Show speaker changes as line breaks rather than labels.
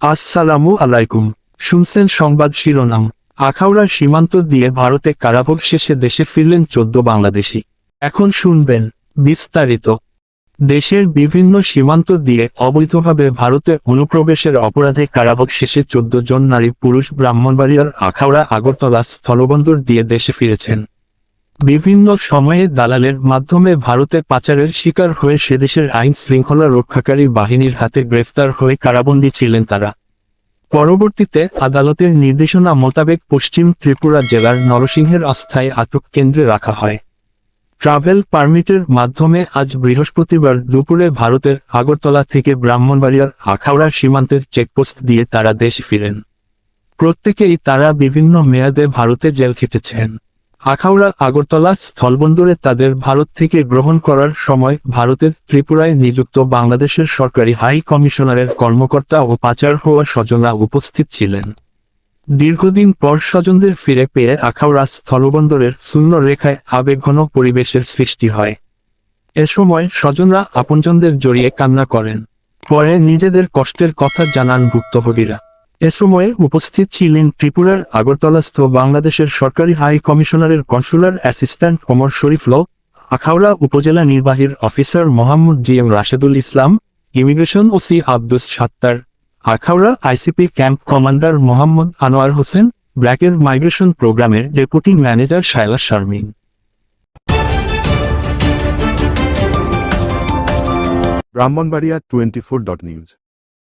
আসসালামু আলাইকুম। শুনছেন সংবাদ শিরোনাম। আখাউড়ার সীমান্ত দিয়ে ভারতে কারাভোগ শেষে দেশে ফিরলেন 14 বাংলাদেশি। এখন শুনবেন বিস্তারিত। দেশের বিভিন্ন সীমান্ত দিয়ে অবৈধভাবে ভারতে অনুপ্রবেশের অপরাধে কারাভোগ শেষে 14 জন নারী পুরুষ ব্রাহ্মণবাড়িয়ার আখাউড়া আগরতলা স্থলবন্দর দিয়ে দেশে ফিরেছেন। বিভিন্ন সময়ে দালালের মাধ্যমে ভারতে পাচারের শিকার হয়ে সেদেশের আইন শৃঙ্খলা রক্ষাকারী বাহিনীর হাতে গ্রেফতার হয়ে কারাবন্দী ছিলেন তারা। পরবর্তীতে আদালতের নির্দেশনা মোতাবেক পশ্চিম ত্রিপুরা জেলার নরসিংহের অস্থায়ী আটক কেন্দ্রে রাখা হয়। ট্রাভেল পারমিটের মাধ্যমে আজ বৃহস্পতিবার দুপুরে ভারতের আগরতলা থেকে ব্রাহ্মণবাড়িয়ার আখাউড়া সীমান্তের চেকপোস্ট দিয়ে তারা দেশে ফিরেন। প্রত্যেকেই তারা বিভিন্ন মেয়াদে ভারতে জেল খেটেছেন। আখাউড়া আগরতলা স্থলবন্দরে তাদের ভারত থেকে গ্রহণ করার সময় ভারতের ত্রিপুরায় নিযুক্ত বাংলাদেশের সরকারি হাই কমিশনারের কর্মকর্তা ও পাচার হওয়া স্বজনরা উপস্থিত ছিলেন। দীর্ঘদিন পর স্বজনদের ফিরে পেয়ে আখাউড়া স্থলবন্দরের শূন্য রেখায় আবেগঘন পরিবেশের সৃষ্টি হয়। এ সময় স্বজনরা আপনজনদের জড়িয়ে কান্না করেন। পরে নিজেদের কষ্টের কথা জানান ভুক্তভোগীরা। এ সময়ে উপস্থিত ছিলেন ত্রিপুরার আগরতলাস্থ বাংলাদেশের সরকারি হাই কমিশনারের কনসুলার অ্যাসিস্ট্যান্ট ওমর শরীফ ল, আখাউড়া উপজেলা নির্বাহীর officer Mohammad GM Rashedul Islam, immigration OC Abdus Sattar, Akhaura ICP camp commander Mohammad Anwar Hossain, ব্র্যাকের মাইগ্রেশন প্রোগ্রামের deputy manager Shaila Sharmin.
Brahmanbaria 24.news